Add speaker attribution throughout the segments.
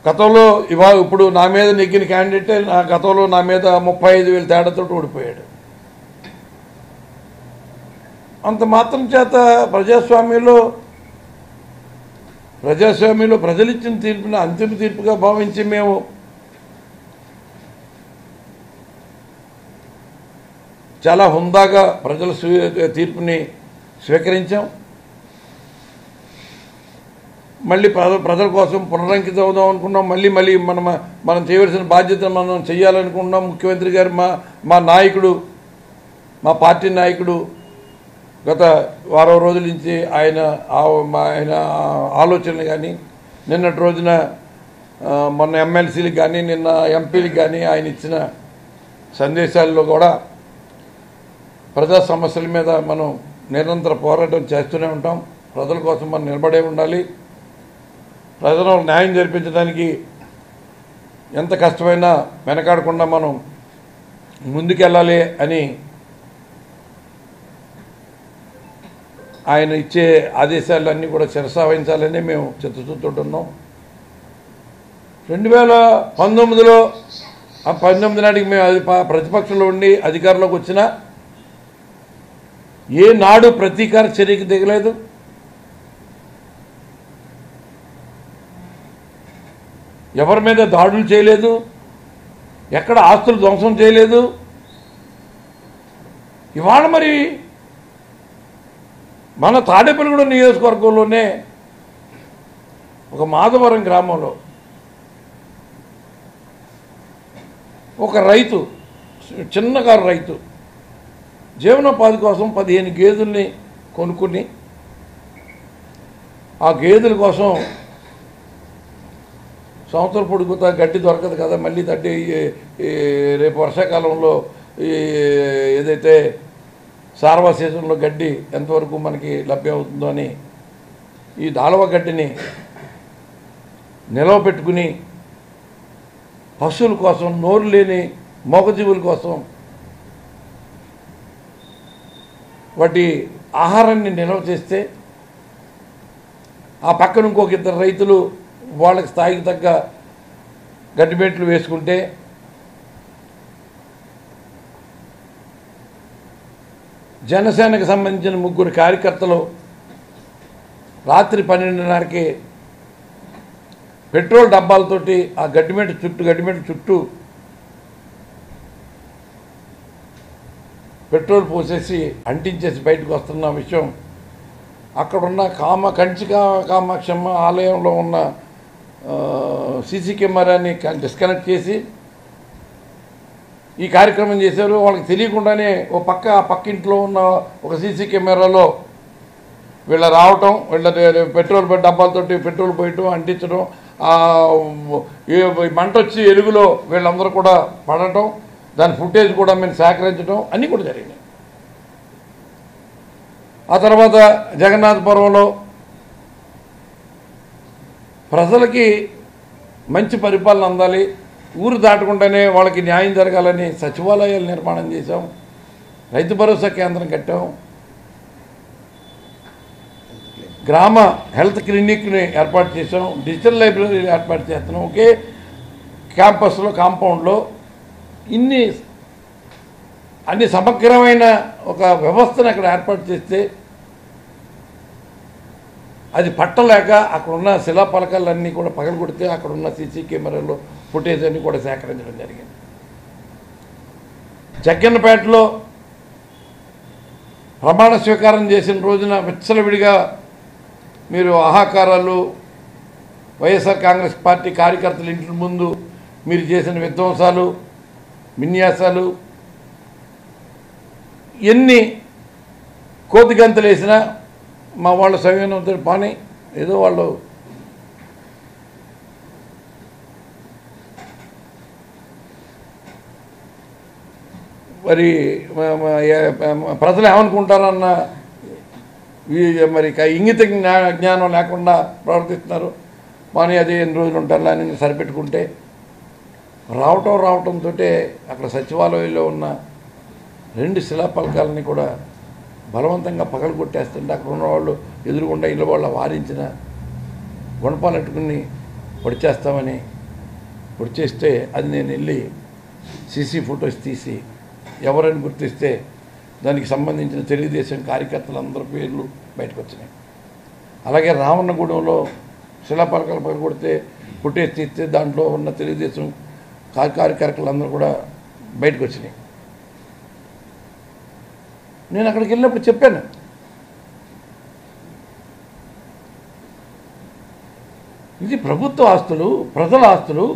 Speaker 1: గతంలో ఇప్పుడు నా మీద నెగ్గిన క్యాండిడేటే గతంలో నా మీద 35,000 తేడాతో ఓడిపోయాడు. అంత మాత్రం చేత ప్రజాస్వామ్యంలో ప్రజలు ఇచ్చిన తీర్పుని అంతిమ తీర్పుగా భావించి మేము చాలా హుందాగా ప్రజల తీర్పుని స్వీకరించాం. మళ్ళీ ప్రజల కోసం పునరంకితం అవుదాం అనుకున్నాం. మళ్ళీ మనం చేయవలసిన బాధ్యత మనం చేయాలనుకున్నాం. ముఖ్యమంత్రి గారు మా నాయకుడు, మా పార్టీ నాయకుడు గత వారం రోజుల నుంచి ఆయన ఆలోచనలు కానీ, నిన్నటి రోజున మొన్న ఎమ్మెల్సీలకు కానీ, నిన్న ఎంపీలకు కానీ ఆయన ఇచ్చిన సందేశాల్లో కూడా ప్రజా సమస్యల మీద మనం నిరంతర పోరాటం చేస్తూనే ఉంటాం. ప్రజల కోసం మనం నిలబడే ఉండాలి. ప్రజలకు న్యాయం జరిపించడానికి ఎంత కష్టమైనా వెనకాడకుండా మనం ముందుకెళ్ళాలి అని ఆయన ఇచ్చే ఆదేశాలన్నీ కూడా శిరసావహించాలని మేము చిత్తశుద్ధితున్నాం. 2019లో 19 నాటికి మేము ప్రతిపక్షంలో ఉండి అధికారంలోకి వచ్చినా ఏ నాడు ప్రతీకార చర్యకి దిగలేదు. ఎవరి మీద దాడులు చేయలేదు, ఎక్కడ ఆస్తులు ధ్వంసం చేయలేదు. ఇవాళ మరి మన తాడేపల్లిగూడెం నియోజకవర్గంలోనే ఒక మాధవరం గ్రామంలో ఒక రైతు, చిన్నకారు రైతు జీవనోపాధి కోసం 15 గేదెల్ని కొనుక్కుని ఆ గేదెల కోసం సంవత్సరం పొడుగుతా గడ్డి దొరకదు కదా, మళ్ళీ రేపు వర్షాకాలంలో ఏదైతే సార్వా సీజన్లో గడ్డి ఎంతవరకు మనకి లభ్యమవుతుందో అని ఈ దాళవ గడ్డిని నిలవ పెట్టుకుని పశువుల కోసం, నోరు లేని మూగజీవుల కోసం వాటి ఆహారాన్ని నిల్వ చేస్తే ఆ పక్కన ఇంకొక 2 రైతులు వాళ్ళకి స్థాయికి తగ్గ గడ్డిబెట్లు వేసుకుంటే జనసేనకు సంబంధించిన 3 కార్యకర్తలు రాత్రి 12:30కి పెట్రోల్ డబ్బాలతోటి ఆ గడ్డిమెట్టు చుట్టూ పెట్రోల్ పోసేసి అంటించేసి బయటకు వస్తున్న విషయం అక్కడున్న కామాక్షమ్మ ఆలయంలో ఉన్న సీసీ కెమెరాని డిస్కనెక్ట్ చేసి ఈ కార్యక్రమం చేశారు. వాళ్ళకి తెలియకుండానే ఆ పక్కింట్లో ఉన్న ఒక సీసీ కెమెరాలో వీళ్ళ రావటం, వీళ్ళ పెట్రోల్ డబ్బాలతోటి పెట్రోల్ పోయటం, అంటించడం, మంట వచ్చి ఎలుగులో వీళ్ళందరూ కూడా పడటం, దాని ఫుటేజ్ కూడా మేము సేకరించడం అన్నీ కూడా జరిగినాయి. ఆ తర్వాత జగన్నాథపురంలో ప్రజలకి మంచి పరిపాలన అందాలి, ఊరు దాటకుండానే వాళ్ళకి న్యాయం జరగాలని సచివాలయాలు నిర్మాణం చేశాం, రైతు భరోసా కేంద్రం కట్టాం, గ్రామ హెల్త్ క్లినిక్ని ఏర్పాటు చేసాం, డిజిటల్ లైబ్రరీలు ఏర్పాటు చేస్తున్నాం. ఒకే క్యాంపస్లో కాంపౌండ్లో అన్ని సమగ్రమైన ఒక వ్యవస్థను అక్కడ ఏర్పాటు చేస్తే అది పట్టలేక అక్కడున్న శిలాఫలకాలన్నీ కూడా పగలగొడితే అక్కడున్న సీసీ కెమెరాలో ఫుటేజ్ అన్నీ కూడా సేకరించడం జరిగింది. జగ్గన్నపేటలో ప్రమాణ స్వీకారం చేసిన రోజున విచ్చలవిడిగా మీరు ఆహాకారాలు, వైఎస్ఆర్ కాంగ్రెస్ పార్టీ కార్యకర్తల ఇంటి ముందు మీరు చేసిన విధ్వంసాలు, విన్యాసాలు ఎన్ని కోతిగంతలు వేసినా మా వాళ్ళ సంయమనంతో పని ఏదో వాళ్ళు మరి ప్రజలు ఏమనుకుంటారన్న మరి ఇంగిత జ్ఞానం లేకుండా ప్రవర్తిస్తున్నారు. కానీ అది ఎన్ని రోజులు ఉంటారు అని సరిపెట్టుకుంటే రావటంతో అక్కడ సచివాలయంలో ఉన్న 2 శిలాఫలకాలని కూడా బలవంతంగా పగలగొట్టేస్తుంటే అక్కడ ఉన్నవాళ్ళు ఎదురుగుండా ఇళ్ళ వాళ్ళ వారించిన గుణపాలెట్టుకుని పొడిచేస్తామని పొడి చేస్తే అది నేను వెళ్ళి సీసీ ఫొటోస్ తీసి ఎవరైనా గుర్తిస్తే దానికి సంబంధించిన తెలుగుదేశం కార్యకర్తలందరి పేర్లు బయటకు వచ్చినాయి. అలాగే రావణగూడెంలో శిలాపలకాలు పగలగొడితే ఫుటేజ్ తీస్తే దాంట్లో ఉన్న తెలుగుదేశం కార్యకర్తలందరూ కూడా బయటకు వచ్చినాయి. నేను అక్కడికి వెళ్ళినప్పుడు చెప్పాను, ఇది ప్రభుత్వ ఆస్తులు, ప్రజల ఆస్తులు.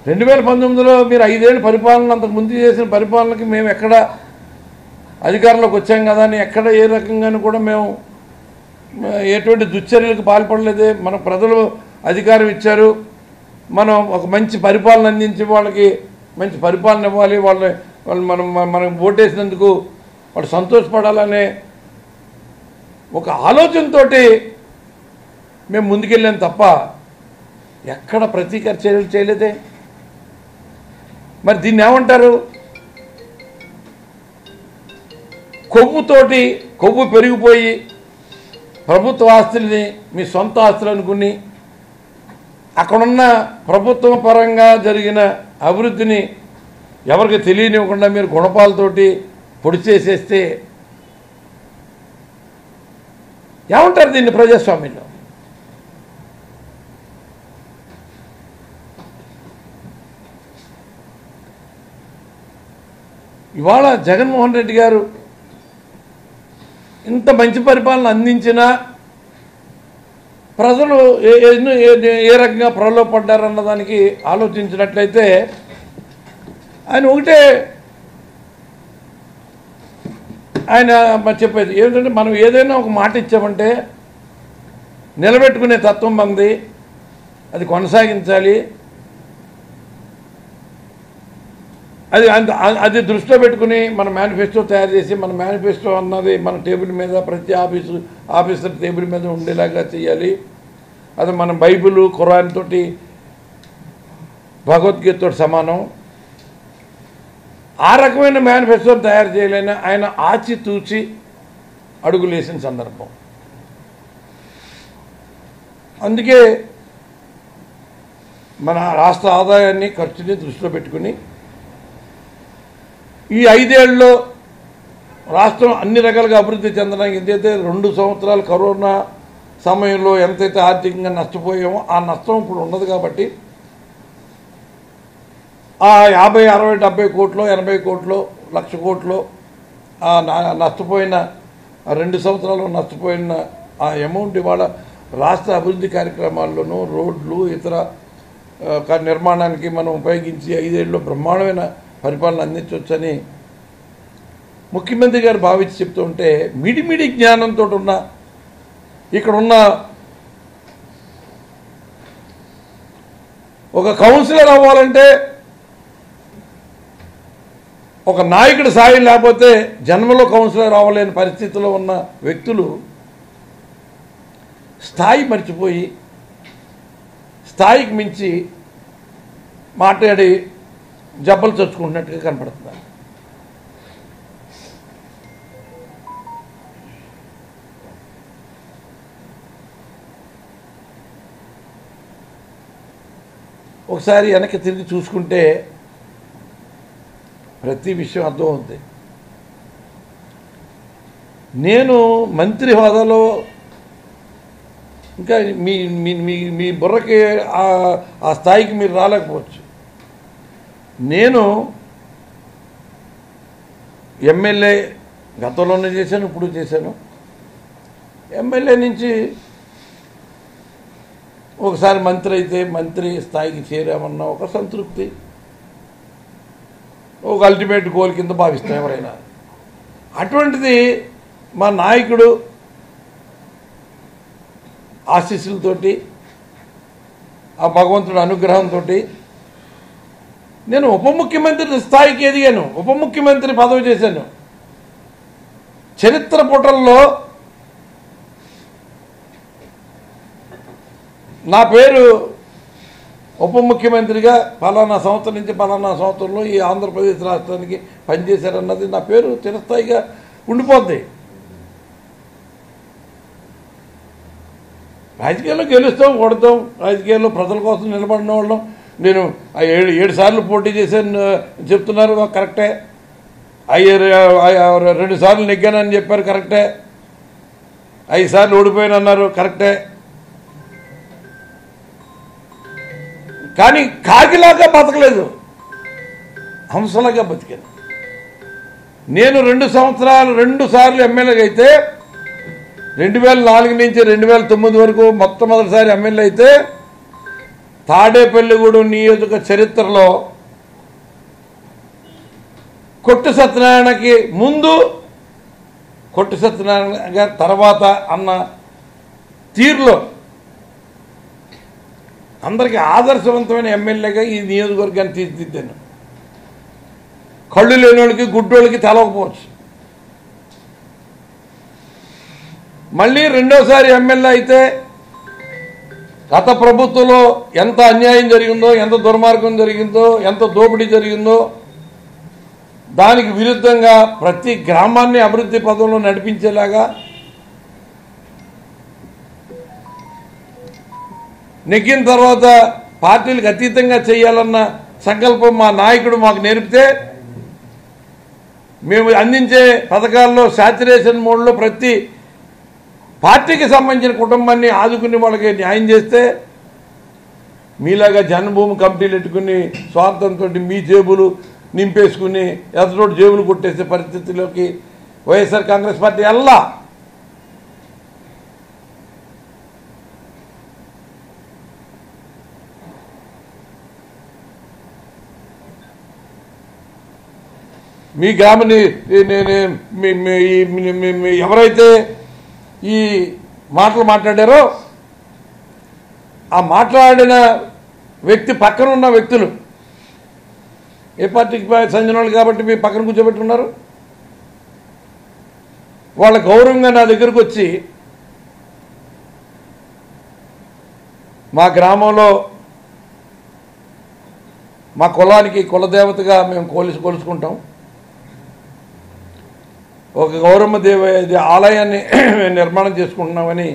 Speaker 1: 2019లో మీరు 5 ఏళ్ళు పరిపాలన అంతకు ముందు చేసిన పరిపాలనకి మేము ఎక్కడ అధికారంలోకి వచ్చాం కదా అని ఎక్కడ ఏ రకంగానూ కూడా మేము ఎటువంటి దుశ్చర్యలకు పాల్పడలేదే. మన ప్రజలు అధికారం ఇచ్చారు, మనం ఒక మంచి పరిపాలన అందించి వాళ్ళకి మంచి పరిపాలన ఇవ్వాలి, వాళ్ళు మనం ఓటేసినందుకు వాళ్ళు సంతోషపడాలనే ఒక ఆలోచనతో మేము ముందుకెళ్ళాం తప్ప ఎక్కడ ప్రతీకార చర్యలు చేయలేదే. మరి దీన్ని ఏమంటారు? కొవ్వు పెరిగిపోయి ప్రభుత్వ ఆస్తుల్ని మీ సొంత ఆస్తులు అనుకుని అక్కడున్న ప్రభుత్వం పరంగా జరిగిన అభివృద్ధిని ఎవరికి తెలియనివ్వకుండా మీరు గుణపాలతోటి పొడి చేసేస్తే ఏమంటారు దీన్ని ప్రజాస్వామ్యంలో? ఇవాళ జగన్మోహన్ రెడ్డి గారు ఇంత మంచి పరిపాలన అందించినా ప్రజలు ఏ రకంగా ప్రలోభపడ్డారన్న దానికి ఆలోచించినట్లయితే ఆయన ఒకటే ఆయన చెప్పేది ఏమిటంటే, మనం ఏదైనా ఒక మాట ఇచ్చామంటే నిలబెట్టుకునే తత్వం మనది, అది కొనసాగించాలి. అది దృష్టిలో పెట్టుకుని మన మేనిఫెస్టో తయారు చేసి, మన మేనిఫెస్టో అన్నది మన టేబుల్ మీద ప్రతి ఆఫీసర్ టేబుల్ మీద ఉండేలాగా చేయాలి. అది మన బైబిల్ ఖురాన్ తోటి భగవద్గీతతో సమానం. ఆ రకమైన మేనిఫెస్టో తయారు చేయలేని ఆయన ఆచితూచి అడుగులేసిన సందర్భం. అందుకే మన రాష్ట్ర ఆదాయాన్ని ఖర్చుని దృష్టిలో పెట్టుకుని ఈ 5 ఏళ్ళలో రాష్ట్రం అన్ని రకాలుగా అభివృద్ధి చెందడానికి ఎంతైతే 2 సంవత్సరాలు కరోనా సమయంలో ఎంతైతే ఆర్థికంగా నష్టపోయామో ఆ నష్టం ఇప్పుడు ఉండదు. కాబట్టి ఆ 50, 60, 70 కోట్లు, 80 కోట్లు, 1,00,000 కోట్లు నష్టపోయిన 2 సంవత్సరాలు నష్టపోయిన ఆ అమౌంట్ ఇవాళ రాష్ట్ర అభివృద్ధి కార్యక్రమాల్లోనూ రోడ్లు ఇతర నిర్మాణానికి మనం ఉపయోగించి 5 ఏళ్ళలో బ్రహ్మాండమైన పరిపాలన అందించవచ్చని ముఖ్యమంత్రి గారు భావించి చెప్తూ ఉంటే, మిడిమిడి జ్ఞానంతో ఉన్న ఇక్కడున్న ఒక కౌన్సిలర్ అవ్వాలంటే ఒక నాయకుడి సాయం లేకపోతే జన్మలో కౌన్సిలర్ అవ్వలేని పరిస్థితిలో ఉన్న వ్యక్తులు స్థాయి మర్చిపోయి స్థాయికి మించి మాట్లాడి జబ్బలు చచ్చుకుంటున్నట్టుగా కనపడుతున్నారు. ఒకసారి వెనక్కి తిరిగి చూసుకుంటే ప్రతి విషయం అర్థమవుతుంది. నేను మంత్రి హోదాలో ఇంకా మీ బుర్రకి ఆ స్థాయికి మీరు రాలేకపోవచ్చు. నేను ఎమ్మెల్యే గతంలోనే చేశాను, ఇప్పుడు చేశాను. ఎమ్మెల్యే నుంచి ఒకసారి మంత్రి అయితే మంత్రి స్థాయికి చేరామన్న ఒక సంతృప్తి, ఒక అల్టిమేట్ గోల్ కింద భావిస్తాం ఎవరైనా. అటువంటిది మా నాయకుడు ఆశీస్సులతోటి ఆ భగవంతుడి అనుగ్రహంతో నేను ఉప ముఖ్యమంత్రి స్థాయికి ఎదిగాను, ఉప ముఖ్యమంత్రి పదవి చేశాను. చరిత్ర పుటల్లో నా పేరు ఉప ముఖ్యమంత్రిగా ఫలానా సంవత్సరం నుంచి ఫలానా సంవత్సరంలో ఈ ఆంధ్రప్రదేశ్ రాష్ట్రానికి పనిచేశారన్నది నా పేరు చిరస్థాయిగా ఉండిపోద్ది. రాజకీయాల్లో గెలుస్తాం ఓడతాం, రాజకీయాల్లో ప్రజల కోసం నిలబడిన వాళ్ళం. నేను 7 సార్లు పోటీ చేశాను చెప్తున్నారు, కరెక్టే. 2 సార్లు నెగ్గానని చెప్పారు, కరెక్టే. 5 సార్లు ఓడిపోయానన్నారు, కరెక్టే. కానీ కాకిలాగా బతకలేదు, హంసలాగా బతికాను. నేను 2 సార్లు ఎమ్మెల్యేగా అయితే 2004 నుంచి 2009 వరకు మొట్టమొదటిసారి ఎమ్మెల్యే అయితే తాడేపల్లిగూడెం నియోజక చరిత్రలో కొట్టు సత్యనారాయణకి ముందు, కొట్టు సత్యనారాయణ గారి తర్వాత అన్న తీరులో అందరికీ ఆదర్శవంతమైన ఎమ్మెల్యేగా ఈ నియోజకవర్గాన్ని తీర్చిదిద్దాను. కళ్ళు లేని వాళ్ళకి, గుడ్డోళ్ళకి తెలవకపోవచ్చు. మళ్ళీ 2వసారి ఎమ్మెల్యే అయితే గత ప్రభుత్వంలో ఎంత అన్యాయం జరిగిందో, ఎంత దుర్మార్గం జరిగిందో, ఎంత దోపిడీ జరిగిందో దానికి విరుద్ధంగా ప్రతి గ్రామాన్ని అభివృద్ధి పదంలో నడిపించేలాగా నెగ్గిన తర్వాత పార్టీలకు అతీతంగా చేయాలన్న సంకల్పం మా నాయకుడు మాకు నేర్పితే మేము అందించే పథకాల్లో శాచురేషన్ మోడ్లో ప్రతి పార్టీకి సంబంధించిన కుటుంబాన్ని ఆదుకుని వాళ్ళకి న్యాయం చేస్తే మీలాగా జన్మభూమి కమిటీలు పెట్టుకుని స్వార్థంతో మీ జేబులు నింపేసుకుని ఎదరోడు జేబులు కొట్టేసే పరిస్థితిలోకి వైఎస్ఆర్ కాంగ్రెస్ పార్టీ వెళ్ళా. మీ గ్రామని ఎవరైతే ఈ మాటలు మాట్లాడారో ఆ మాట్లాడిన వ్యక్తి పక్కన ఉన్న వ్యక్తులు ఏ పార్టీకి చెందిన వాళ్ళు కాబట్టి మీ పక్కన కూర్చోబెట్టుకున్నారు. వాళ్ళ గౌరవంగా నా దగ్గరకు వచ్చి మా గ్రామంలో మా కులానికి కులదేవతగా మేము కొలుసుకుంటాం, ఒక గౌరమ్మ దేవి ఆలయాన్ని నిర్మాణం చేసుకుంటున్నామని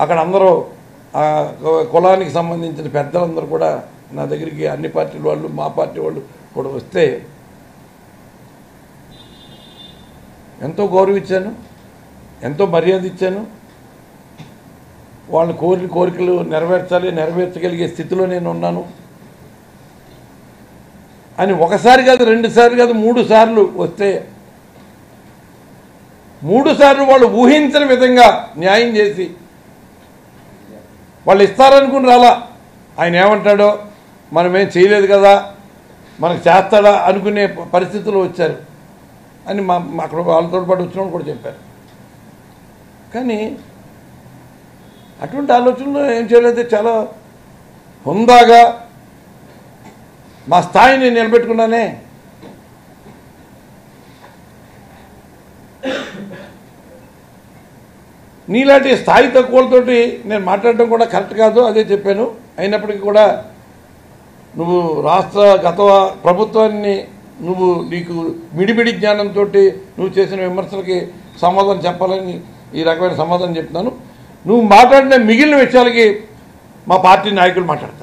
Speaker 1: అక్కడ అందరూ కులానికి సంబంధించిన పెద్దలందరూ కూడా నా దగ్గరికి అన్ని పార్టీల వాళ్ళు, మా పార్టీ వాళ్ళు కూడా వస్తే ఎంతో గౌరవించాను, ఎంతో మర్యాద ఇచ్చాను. వాళ్ళ కోరికలు నెరవేర్చగలిగే స్థితిలో నేను ఉన్నాను అని ఒకసారి కాదు, 2 సార్లు కాదు, 3 సార్లు వస్తే 3 సార్లు వాళ్ళు ఊహించని విధంగా న్యాయం చేసి వాళ్ళు ఇస్తారనుకుని రాలా. ఆయన ఏమంటాడో మనమేం చేయలేదు కదా, మనకు చేస్తాడా అనుకునే పరిస్థితులు వచ్చారు అని అక్కడ వాళ్ళతో పాటు వచ్చిన వాళ్ళు కూడా చెప్పారు. కానీ అటువంటి ఆలోచనలు ఏం చేయలేదు, చాలా హుందాగా మా స్థాయిని నిలబెట్టుకున్నానే. నీలాంటి స్థాయి తక్కువలతోటి నేను మాట్లాడడం కూడా కరెక్ట్ కాదు, అదే చెప్పాను. అయినప్పటికీ కూడా నువ్వు గత ప్రభుత్వాన్ని నీకు మిడిమిడి జ్ఞానంతో నువ్వు చేసిన విమర్శలకి సమాధానం చెప్పాలని ఈ రకమైన సమాధానం చెప్తున్నాను. నువ్వు మాట్లాడిన మిగిలిన విషయాలకి మా పార్టీ నాయకులు మాట్లాడతారు.